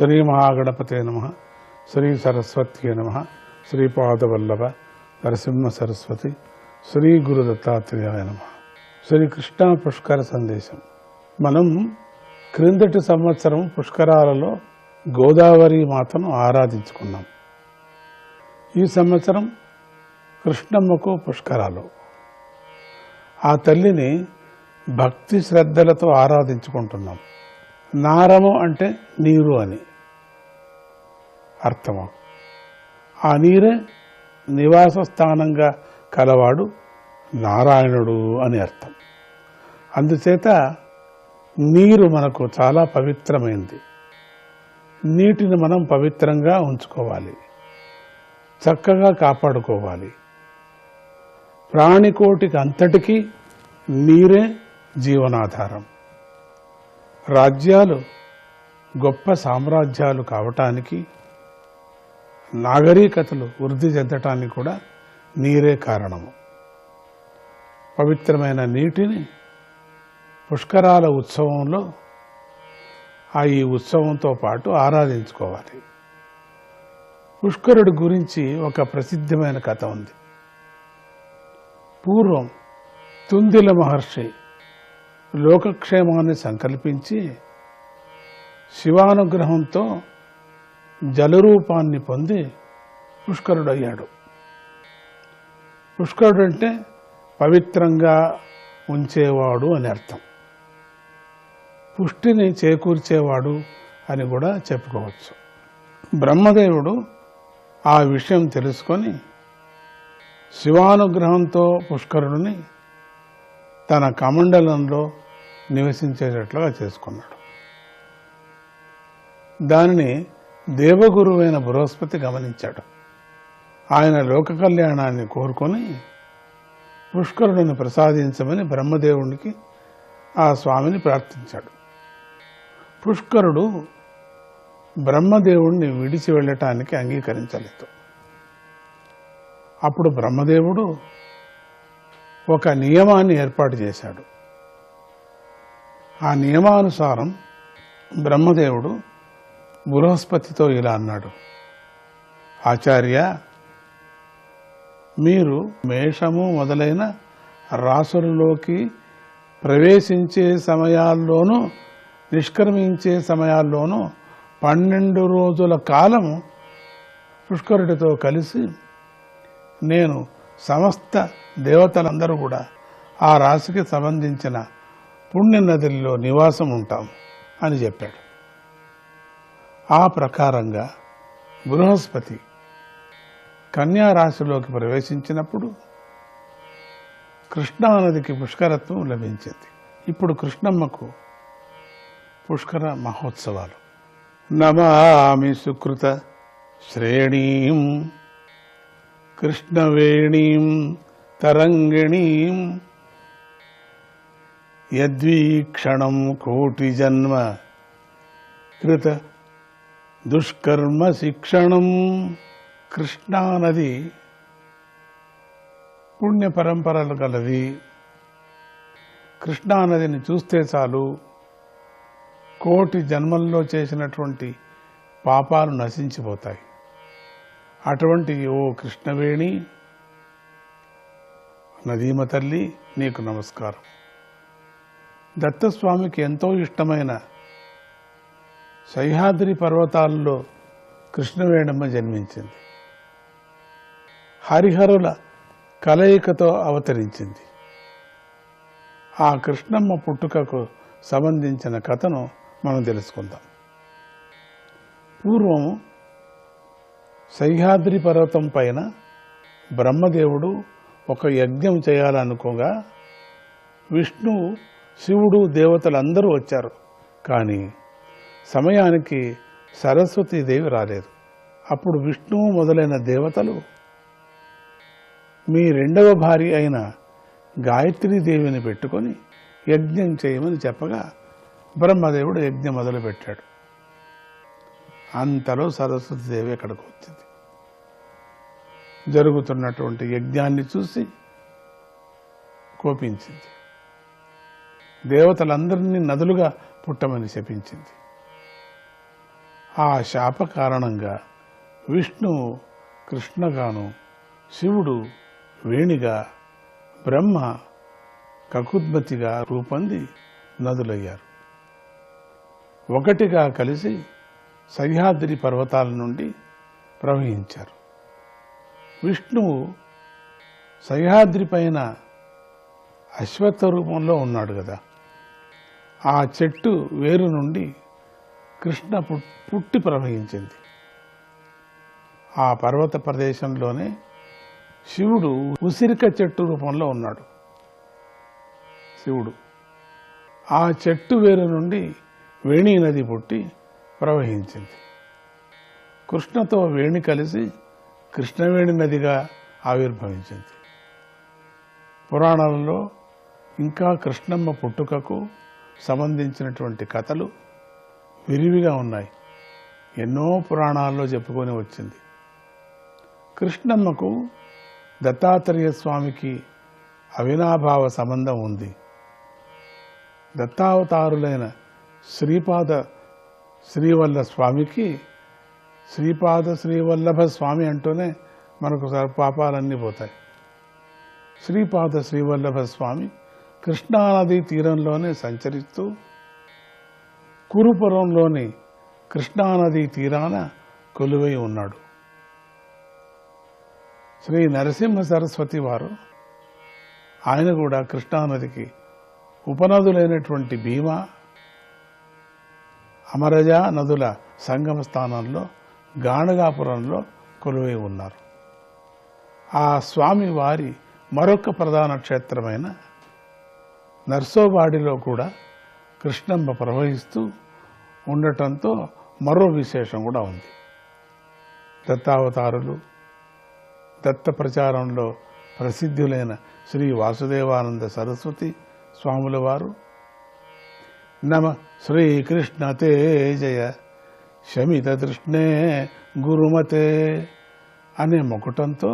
శ్రీ మహాగణపతే నమః. శ్రీ సరస్వత్యే నమః. శ్రీపాదవల్లభ నరసింహ సరస్వతి శ్రీ గురు దత్తాత్రేయాయ నమః. శ్రీకృష్ణ పుష్కర సందేశం. మనం క్రిందటి సంవత్సరం పుష్కరాలలో గోదావరి మాతను ఆరాధించుకున్నాం. ఈ సంవత్సరం కృష్ణమ్మకు పుష్కరాలు. ఆ తల్లిని భక్తి శ్రద్ధలతో ఆరాధించుకుంటున్నాం. నారము అంటే నీరు అని అర్థము. ఆ నీరే నివాస స్థానంగా కలవాడు నారాయణుడు అని అర్థం. అందుచేత నీరు మనకు చాలా పవిత్రమైంది. నీటిని మనం పవిత్రంగా ఉంచుకోవాలి, చక్కగా కాపాడుకోవాలి. ప్రాణికోటికి అంతటికీ నీరే జీవనాధారం. రాజ్యాలు గొప్ప సామ్రాజ్యాలు కావటానికి, నాగరికతలు వృద్ధి చెందటానికి కూడా నీరే కారణము. పవిత్రమైన నీటిని పుష్కరాల ఉత్సవంలో ఈ ఉత్సవంతో పాటు ఆరాధించుకోవాలి. పుష్కరుడి గురించి ఒక ప్రసిద్ధమైన కథ ఉంది. పూర్వం తుందిల మహర్షి లోకక్షేమాన్ని సంకల్పించి శివానుగ్రహంతో జలరూపాన్ని పొంది పుష్కరుడయ్యాడు. పుష్కరుడు అంటే పవిత్రంగా ఉంచేవాడు అని అర్థం. పుష్టిని చేకూర్చేవాడు అని కూడా చెప్పుకోవచ్చు. బ్రహ్మదేవుడు ఆ విషయం తెలుసుకొని శివానుగ్రహంతో పుష్కరుడిని తన కమండలంలో నివసించేటట్లుగా చేసుకున్నాడు. దానిని దేవగురువైన బృహస్పతి గమనించాడు. ఆయన లోక కళ్యాణాన్ని కోరుకొని పుష్కరుడిని ప్రసాదించమని బ్రహ్మదేవునికి ఆ స్వామిని ప్రార్థించాడు. పుష్కరుడు బ్రహ్మదేవుడిని విడిచి వెళ్ళటానికి అంగీకరించలేదు. అప్పుడు బ్రహ్మదేవుడు ఒక నియమాన్ని ఏర్పాటు చేశాడు. ఆ నియమానుసారం బ్రహ్మదేవుడు బృహస్పతితో ఇలా అన్నాడు: ఆచార్య, మీరు మేషము మొదలైన రాసులలోకి ప్రవేశించే సమయాల్లోనూ నిష్క్రమించే సమయాల్లోనూ 12 రోజుల కాలము పుష్కరుడితో కలిసి నేను సమస్త దేవతలందరూ కూడా ఆ రాశికి సంబంధించిన పుణ్య నదుల్లో నివాసం ఉంటాం అని చెప్పాడు. ఆ ప్రకారంగా బృహస్పతి కన్యా రాశిలోకి ప్రవేశించినప్పుడు కృష్ణానదికి పుష్కరత్వం లభించింది. ఇప్పుడు కృష్ణమ్మకు పుష్కర మహోత్సవాలు. నమామి సుకృత శ్రేణీం కృష్ణవేణీం తరంగిణీం యద్వీక్షణం కోటి జన్మ కృత దుష్కర్మ శిక్షణం. కృష్ణానది పుణ్య పరంపరలు కలది. కృష్ణానదిని చూస్తే చాలు కోటి జన్మల్లో చేసినటువంటి పాపాలు నశించిపోతాయి. అటువంటి ఓ కృష్ణవేణి నదీమ తల్లి, నీకు నమస్కారం. దత్తస్వామికి ఎంతో ఇష్టమైన సహ్యాద్రి పర్వతాల్లో కృష్ణవేణమ్మ జన్మించింది. హరిహరుల కలయికతో అవతరించింది. ఆ కృష్ణమ్మ పుట్టుకకు సంబంధించిన కథను మనం తెలుసుకుందాం. పూర్వము సహ్యాద్రి పర్వతం పైన బ్రహ్మదేవుడు ఒక యజ్ఞం చేయాలనుకోగా విష్ణువు, శివుడు, దేవతలందరూ వచ్చారు. కానీ సమయానికి సరస్వతీదేవి రాలేదు. అప్పుడు విష్ణువు మొదలైన దేవతలు మీ రెండవ భార్య అయిన గాయత్రీదేవిని పెట్టుకొని యజ్ఞం చేయమని చెప్పగా బ్రహ్మదేవుడు యజ్ఞం మొదలుపెట్టాడు. అంతలో సరస్వతీదేవి ఎక్కడికి వచ్చింది. జరుగుతున్నటువంటి యజ్ఞాన్ని చూసి కోపించింది. దేవతలందరినీ నదులుగా పుట్టమని శపించింది. ఆ శాప కారణంగా విష్ణువు కృష్ణగాను, శివుడు వేణిగా, బ్రహ్మ కకుద్మతిగా రూపొంది నదులయ్యారు. ఒకటిగా కలిసి సహ్యాద్రి పర్వతాల నుండి ప్రవహించారు. విష్ణువు సహ్యాద్రి పైన అశ్వత్థ రూపంలో ఉన్నాడు కదా, ఆ చెట్టు వేరు నుండి కృష్ణ పుట్టి ప్రవహించింది. ఆ పర్వత ప్రదేశంలోనే శివుడు ఉసిరిక చెట్టు రూపంలో ఉన్నాడు. శివుడు ఆ చెట్టు వేరు నుండి వేణి నది పుట్టి ప్రవహించింది. కృష్ణతో వేణి కలిసి కృష్ణవేణి నదిగా ఆవిర్భవించింది. పురాణాలలో ఇంకా కృష్ణమ్మ పుట్టుకకు సంబంధించినటువంటి కథలు విరివిగా ఉన్నాయి. ఎన్నో పురాణాల్లో చెప్పుకొని వచ్చింది. కృష్ణమ్మకు దత్తాత్రేయ స్వామికి అవినాభావ సంబంధం ఉంది. దత్తావతారులైన శ్రీపాద శ్రీవల్ల స్వామికి శ్రీపాద శ్రీవల్లభ స్వామి అంటూనే మనకు పాపాలన్నీ పోతాయి. శ్రీపాద శ్రీవల్లభ స్వామి కృష్ణానది తీరంలోనే సంచరిస్తూ కురుపురంలోని కృష్ణానది తీరాన కొలువై ఉన్నాడు. శ్రీ నరసింహ సరస్వతి వారు ఆయన కూడా కృష్ణానదికి ఉపనదులైనటువంటి భీమా, అమరజ నదుల సంగమ స్థానంలో గాణగాపురంలో కొలువై ఉన్నారు. ఆ స్వామి వారి మరొక ప్రధాన క్షేత్రమైన నర్సోబాడిలో కూడా కృష్ణమ్మ ప్రవహిస్తూ ఉండటంతో మరో విశేషం కూడా ఉంది. దత్తావతారులు, దత్త ప్రచారంలో ప్రసిద్ధులైన శ్రీ వాసుదేవానంద సరస్వతి స్వాముల వారు నమ శ్రీకృష్ణ తే జయ శమిత దృష్ణే గురుమతే అనే మొకటంతో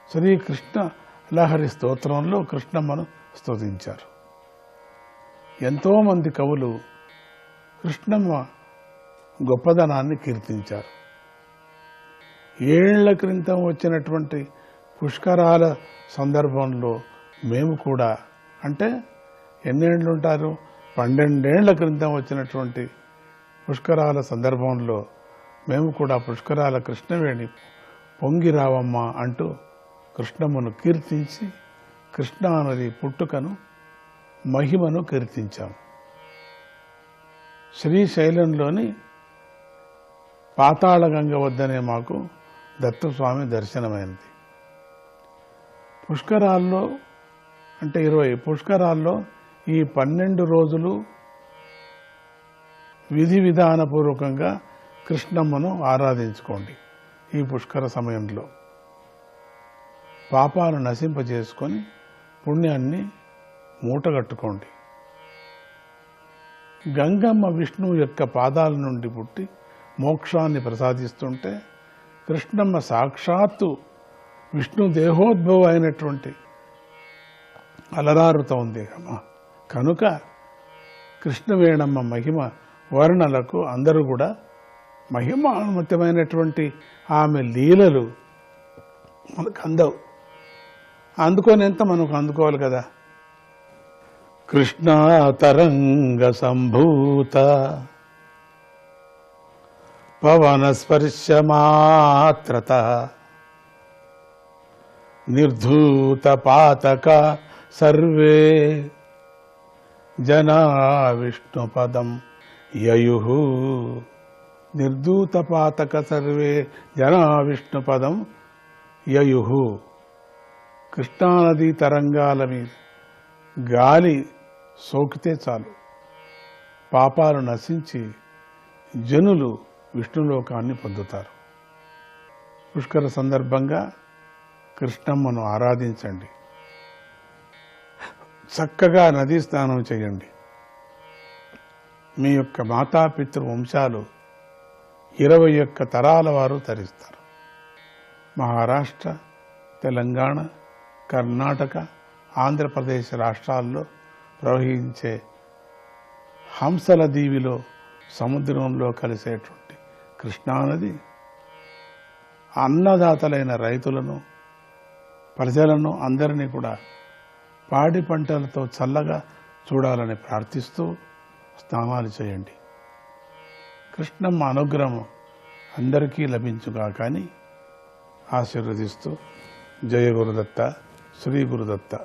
శ్రీకృష్ణ లహరి స్తోత్రంలో కృష్ణమ్మను స్తుతించారు. ఎంతోమంది కవులు కృష్ణమ్మ గొప్పదనాన్ని కీర్తించారు. ఏళ్ల క్రితం వచ్చినటువంటి పుష్కరాల సందర్భంలో మేము కూడా, అంటే ఎన్నేళ్ళు ఉంటారు, 12 ఏళ్ల క్రితం వచ్చినటువంటి పుష్కరాల సందర్భంలో మేము కూడా పుష్కరాల కృష్ణవేణి పొంగిరావమ్మ అంటూ కృష్ణమ్మను కీర్తించి కృష్ణానది పుట్టుకను మహిమను కీర్తించాము. శ్రీశైలంలోని పాతాళగంగ వద్దనే మాకు దత్తస్వామి దర్శనమైంది. పుష్కరాల్లో అంటే 20 పుష్కరాల్లో ఈ 12 రోజులు విధి విధానపూర్వకంగా కృష్ణమ్మను ఆరాధించుకోండి. ఈ పుష్కర సమయంలో పాపాలు నశింపజేసుకొని పుణ్యాన్ని మూటగట్టుకోండి. గంగమ్మ విష్ణువు యొక్క పాదాల నుండి పుట్టి మోక్షాన్ని ప్రసాదిస్తుంటే కృష్ణమ్మ సాక్షాత్తు విష్ణు దేహోద్భవం అయినటువంటి అలరారుతోంది. కనుక కృష్ణవేణమ్మ మహిమ వర్ణలకు అందరూ కూడా మహిమాన్వితమైనటువంటి ఆమె లీలలు మనకు అందవు. అందుకొని ఎంత మనకు అందుకోవాలి కదా. కృష్ణ తరంగ సంభూత పవన స్పర్శ మాత్రత నిర్ధూత పాతక సర్వే జనా విష్ణుపదం యయుః. నిర్ధూత పాతక సర్వే జనా విష్ణుపదం యయుః. కృష్ణానదీ తరంగాల మీద గాలి సోకితే చాలు పాపాలు నశించి జనులు విష్ణులోకాన్ని పొందుతారు. పుష్కర సందర్భంగా కృష్ణమ్మను ఆరాధించండి. చక్కగా నదీ స్నానం చేయండి. మీ యొక్క మాతాపితృ వంశాలు 21 తరాల వారు తరిస్తారు. మహారాష్ట్ర, తెలంగాణ, కర్ణాటక, ఆంధ్రప్రదేశ్ రాష్ట్రాల్లో ప్రవహించే హంసల దీవిలో సముద్రంలో కలిసేటువంటి కృష్ణానది అన్నదాతలైన రైతులను, ప్రజలను అందరినీ కూడా పాడి పంటలతో చల్లగా చూడాలని ప్రార్థిస్తూ స్నానాలు చేయండి. కృష్ణమ్మ అనుగ్రహం అందరికీ లభించుగా కానీ ఆశీర్వదిస్తూ జయ గురుదత్త, శ్రీ గురుదత్త.